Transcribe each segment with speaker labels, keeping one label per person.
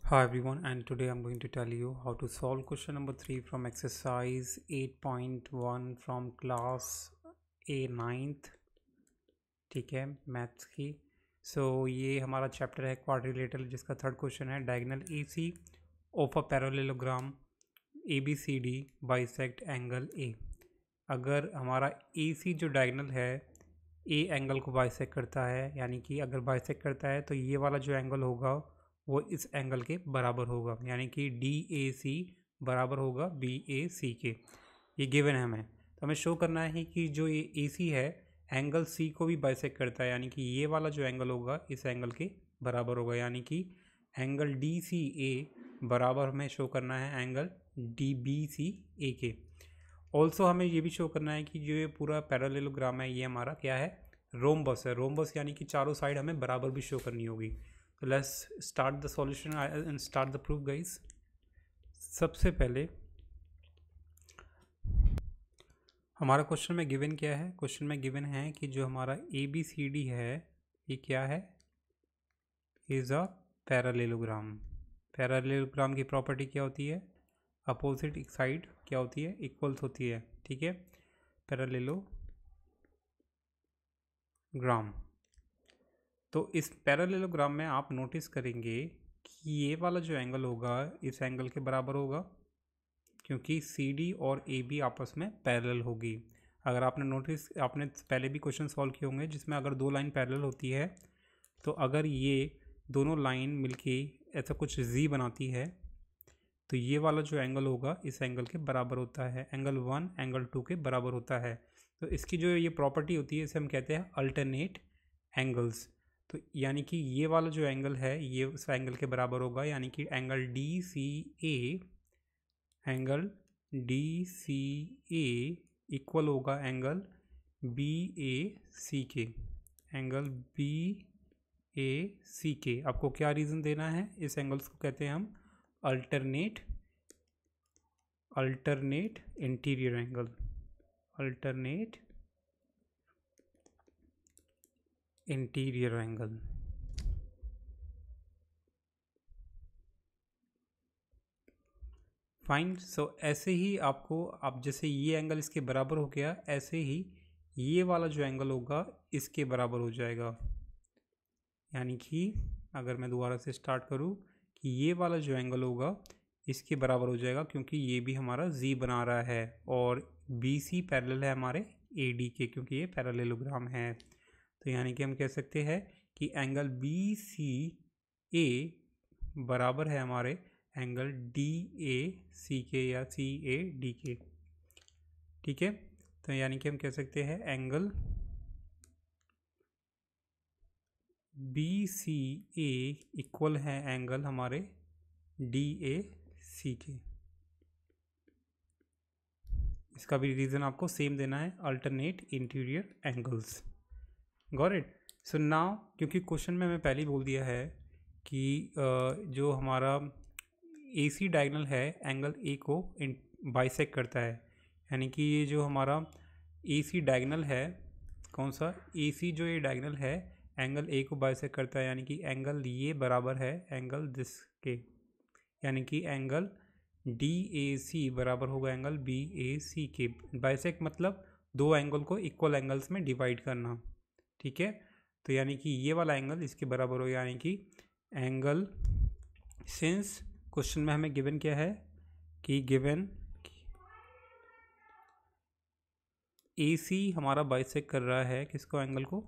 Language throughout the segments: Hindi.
Speaker 1: Hi everyone, and today I'm going to tell you how to solve question number 3 from exercise 8.1 from class A 9th। ठीक है, मैथ्स की। ये हमारा चैप्टर है क्वाड्रिलेटरल, जिसका थर्ड क्वेश्चन है diagonal AC of a parallelogram ABCD bisect angle A। अगर हमारा AC जो डायगोनल है A एंगल को बाइसेक्ट करता है, यानी कि अगर बाइसेक्ट करता है तो ये वाला जो एंगल होगा वो इस एंगल के बराबर होगा, यानी कि DAC बराबर होगा BAC के। ये गिवन है हमें, तो हमें शो करना है कि जो ये AC है एंगल C को भी बाइसेक्ट करता है, यानी कि ये वाला जो एंगल होगा इस एंगल के बराबर होगा, यानी कि एंगल DCA बराबर हमें शो करना है एंगल DBCA के। ऑल्सो हमें ये भी शो करना है कि जो ये पूरा पैरेललोग्राम है ये हमारा क्या है, रोम्बस है। रोम्बस यानी कि चारों साइड हमें बराबर भी शो करनी होगी। तो let's start the solution and start the proof guys. सबसे पहले हमारा क्वेश्चन में गिवन क्या है, क्वेश्चन में गिवन है कि जो हमारा ABCD है ये क्या है, इज अ पैरेललोग्राम। पैरेललोग्राम की प्रॉपर्टी क्या होती है, अपोजिट साइड क्या होती है, इक्वल्स होती है। ठीक है, पैरेललोग्राम। तो इस पैरेललोग्राम में आप नोटिस करेंगे कि ये वाला जो एंगल होगा इस एंगल के बराबर होगा, क्योंकि CD और AB आपस में पैरेलल होगी। अगर आपने नोटिस, आपने पहले भी क्वेश्चन सॉल्व किए होंगे जिसमें अगर दो लाइन पैरेलल होती है तो अगर ये दोनों लाइन मिलके ऐसा कुछ Z बनाती है तो ये वाला जो एंगल होगा इस एंगल के बराबर होता है, एंगल 1 एंगल 2 के बराबर होता है। तो इसकी जो ये प्रॉपर्टी होती है इसे हम कहते हैं अल्टरनेट एंगल्स। तो यानी कि ये वाला जो एंगल है ये उस एंगल के बराबर होगा, यानी कि एंगल DCA इक्वल होगा एंगल BAC के, एंगल BAC के। आपको क्या रीज़न देना है, इस एंगल्स को कहते हैं हम alternate interior angle, alternate interior angle. Fine. ऐसे ही आपको, आप जैसे ये एंगल इसके बराबर हो गया, ऐसे ही ये वाला जो एंगल होगा इसके बराबर हो जाएगा। यानी कि अगर मैं दोबारा से स्टार्ट करूँ कि ये वाला जो एंगल होगा इसके बराबर हो जाएगा, क्योंकि ये भी हमारा Z बना रहा है और BC पैरेलल है हमारे AD के, क्योंकि ये पैरेललोग्राम है। तो यानी कि हम कह सकते हैं कि एंगल BCA बराबर है हमारे एंगल DAC के या CAD के। ठीक है, तो यानी कि हम कह सकते हैं एंगल BCA इक्वल है एंगल हमारे DAC के। इसका भी रीज़न आपको सेम देना है, alternate interior angles. Got it. So now, क्योंकि क्वेश्चन में मैं पहले ही बोल दिया है कि जो हमारा AC डायगोनल है एंगल A को बाइसेक्ट करता है, यानी कि ये जो हमारा AC डायगोनल है, कौन सा AC जो ये डायगोनल है एंगल A को बाइसेक्ट करता है, यानी कि एंगल ये बराबर है एंगल दिस के, यानी कि एंगल DAC बराबर होगा एंगल BAC के। बाइसेक्ट मतलब दो एंगल को इक्वल एंगल्स में डिवाइड करना। ठीक है, तो यानी कि ये वाला एंगल इसके बराबर हो, यानी कि एंगल, सिंस क्वेश्चन में हमें गिवन क्या है कि गिवन AC हमारा बाइसेक्ट कर रहा है किसको, एंगल को,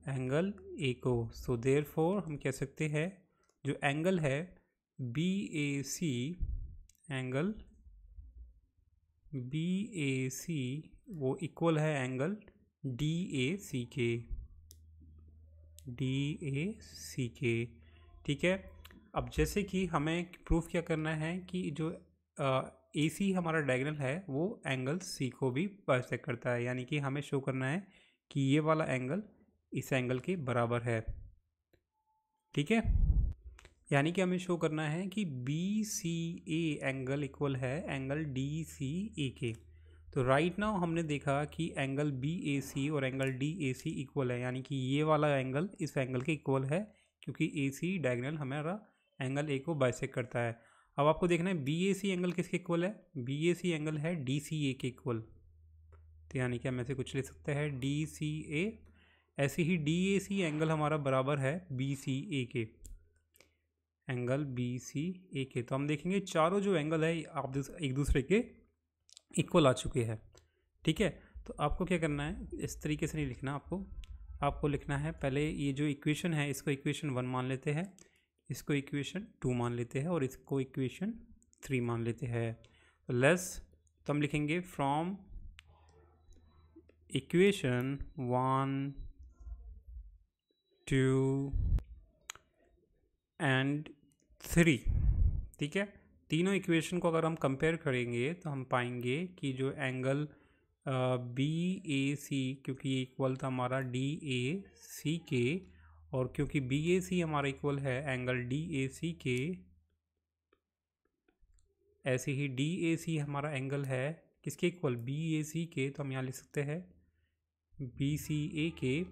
Speaker 1: एंगल A को। सो देयरफॉर हम कह सकते हैं जो एंगल है BAC, एंगल BAC वो इक्वल है एंगल DAC के, DAC के। ठीक है, अब जैसे कि हमें प्रूफ क्या करना है कि जो AC हमारा डायगोनल है वो एंगल C को भी बाइसेक्ट करता है, यानी कि हमें शो करना है कि ये वाला एंगल इस एंगल के बराबर है। ठीक है, यानी कि हमें शो करना है कि BCA एंगल इक्वल है एंगल DCA के। तो राइट नाउ हमने देखा कि एंगल BAC और एंगल DAC इक्वल है, यानी कि ये वाला एंगल इस एंगल के इक्वल है, क्योंकि ए सी डायगोनल हमारा एंगल ए को बाइसेक्ट करता है। अब आपको देखना है बी ए सी एंगल किसके इक्वल है, बी ए सी एंगल है डी सी ए के इक्वल। तो यानी कि हम ऐसे कुछ ले सकते हैं डी सी ए। ऐसे ही डी ए सी एंगल हमारा बराबर है बी सी ए के, एंगल बी सी ए के। तो हम देखेंगे चारों जो एंगल है आप एक दूसरे के इक्वल आ चुके हैं। ठीक है, तो आपको क्या करना है, इस तरीके से नहीं लिखना आपको लिखना है पहले ये जो इक्वेशन है इसको इक्वेशन 1 मान लेते हैं, इसको इक्वेशन 2 मान लेते हैं और इसको इक्वेशन 3 मान लेते हैं। तो लेस तो हम लिखेंगे फ्रॉम इक्वेशन 1 2 एंड 3। ठीक है, तीनों इक्वेशन को अगर हम कंपेयर करेंगे तो हम पाएंगे कि जो एंगल बी ए सी, क्योंकि ये इक्वल था हमारा डी ए सी के, और क्योंकि बी ए सी हमारा इक्वल है एंगल डी ए सी के, ऐसे ही डी ए सी हमारा एंगल है किसके इक्वल, बी ए सी के। तो हम यहाँ लिख सकते हैं बी सी ए के।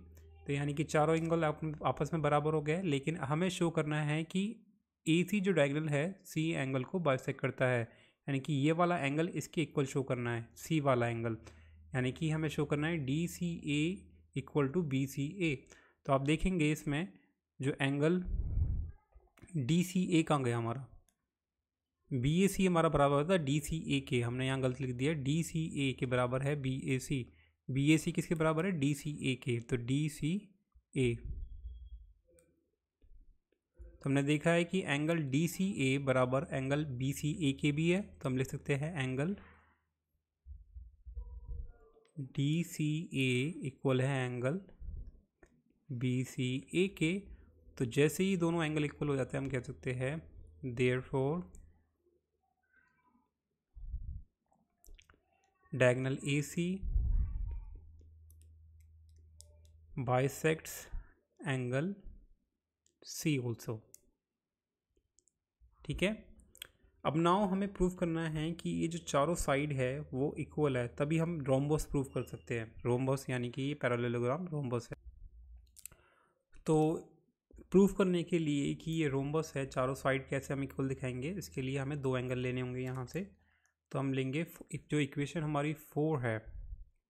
Speaker 1: तो यानी कि चारों एंगल आपस में बराबर हो गए, लेकिन हमें शो करना है कि ए सी जो डायगोनल है सी एंगल को बाइसेक्ट करता है, यानी कि ये वाला एंगल इसके इक्वल शो करना है, सी वाला एंगल, यानी कि हमें शो करना है D C A equal to B C A. तो आप देखेंगे इसमें जो एंगल डी सी ए कहाँ गया हमारा, बी ए सी हमारा बराबर होता है डी सी ए के, हमने यहाँ गलत लिख दिया, डी सी ए के बराबर है बी ए सी। बी ए सी किसके बराबर है, डी सी ए के, तो डी सी ए। तो हमने देखा है कि एंगल डी सी ए बराबर एंगल बी सी ए के भी है, तो हम लिख सकते हैं angle D C A equal है एंगल बी सी ए के। तो जैसे ही दोनों एंगल इक्वल हो जाते हैं हम कह सकते हैं therefore diagonal A C bisects angle C also. ठीक है, अब नाउ हमें प्रूव करना है कि ये जो चारों साइड है वो इक्वल है, तभी हम रोम्बस प्रूव कर सकते हैं। रोम्बस यानी कि ये पैरेललोग्राम रोम्बस है। तो प्रूव करने के लिए कि ये रोम्बस है, चारों साइड कैसे हम इक्वल दिखाएंगे, इसके लिए हमें दो एंगल लेने होंगे यहाँ से। तो हम लेंगे जो इक्वेशन हमारी 4 है,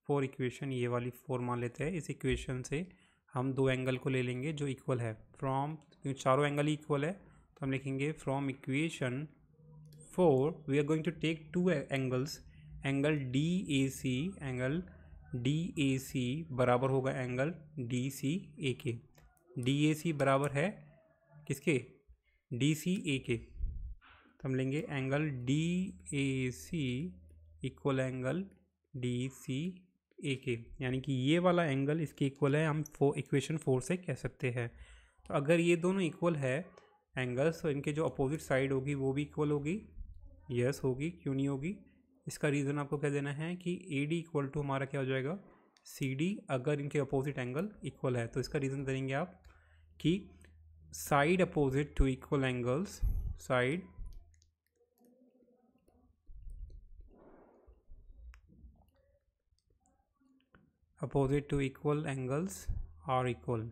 Speaker 1: 4 इक्वेशन, ये वाली 4 मान लेते हैं। इस इक्वेशन से हम दो एंगल को ले लेंगे जो इक्वल है फ्रॉम, क्योंकि चारों एंगल इक्वल है तो हम लिखेंगे from equation 4 we are going to take two angles, angle D A C, angle D A C बराबर होगा एंगल डी सी ए के। डी ए सी बराबर है किसके, डी सी ए के। तो हम लेंगे angle D A C equal angle D C A के, यानी कि ये वाला एंगल इसके इक्वल है, हम इक्वेशन 4 से कह सकते हैं। तो अगर ये दोनों इक्वल है एंगल्स, तो इनके जो अपोजिट साइड होगी वो भी इक्वल होगी, यस होगी, क्यों नहीं होगी। इसका रीज़न आपको क्या देना है कि ए डी इक्वल टू हमारा क्या हो जाएगा सी डी, अगर इनके अपोजिट एंगल इक्वल है। तो इसका रीज़न देंगे आप कि side opposite to equal angles, side opposite to equal angles are equal.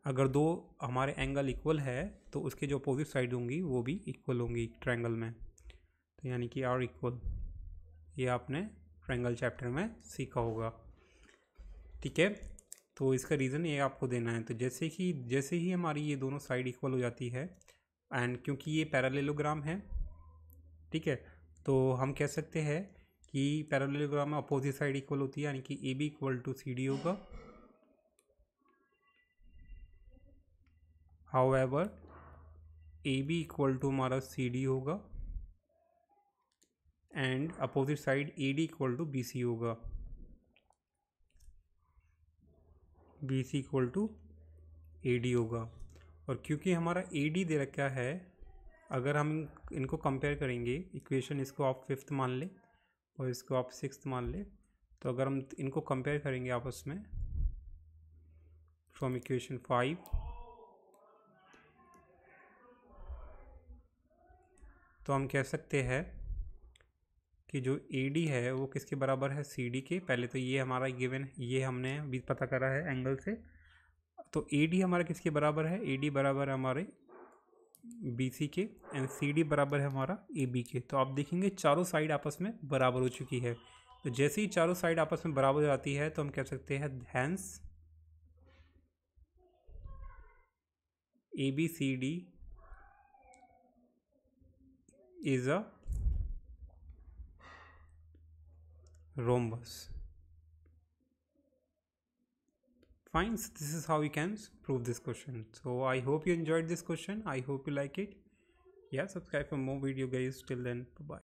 Speaker 1: अगर दो हमारे एंगल इक्वल है तो उसके जो अपोजिट साइड होंगी वो भी इक्वल होंगी ट्रायंगल में, तो यानी कि आर इक्वल, ये आपने ट्रायंगल चैप्टर में सीखा होगा। ठीक है, तो इसका रीज़न ये आपको देना है। तो जैसे ही हमारी ये दोनों साइड इक्वल हो जाती है, एंड क्योंकि ये पैरेललोग्राम है, ठीक है, तो हम कह सकते हैं कि पैरेललोग्राम में अपोजिट साइड इक्वल होती है, यानी कि A B equal to C D होगा। However A B equal to हमारा सी डी होगा and opposite side A D equal to B C होगा, B C equal to A D होगा। और क्योंकि हमारा ए डी दे रखा है, अगर हम इनको कंपेयर करेंगे, इक्वेशन इसको आप 5th मान लें और इसको आप 6th मान लें, तो अगर हम इनको कंपेयर करेंगे आपस में फ्रॉम इक्वेशन 5, तो हम कह सकते हैं कि जो AD है वो किसके बराबर है, CD के। पहले तो ये हमारा गिवन, ये हमने भी पता करा है एंगल से। तो AD हमारा किसके बराबर है, AD बराबर है हमारे BC के, एंड CD बराबर है हमारा AB के। तो आप देखेंगे चारों साइड आपस में बराबर हो चुकी है। तो जैसे ही चारों साइड आपस में बराबर हो जाती है तो हम कह सकते हैं hence ABCD is a rhombus. Fine, so this is how we can prove this question. So I hope you enjoyed this question. I hope you like it. Yeah, subscribe for more video guys. Till then, bye bye.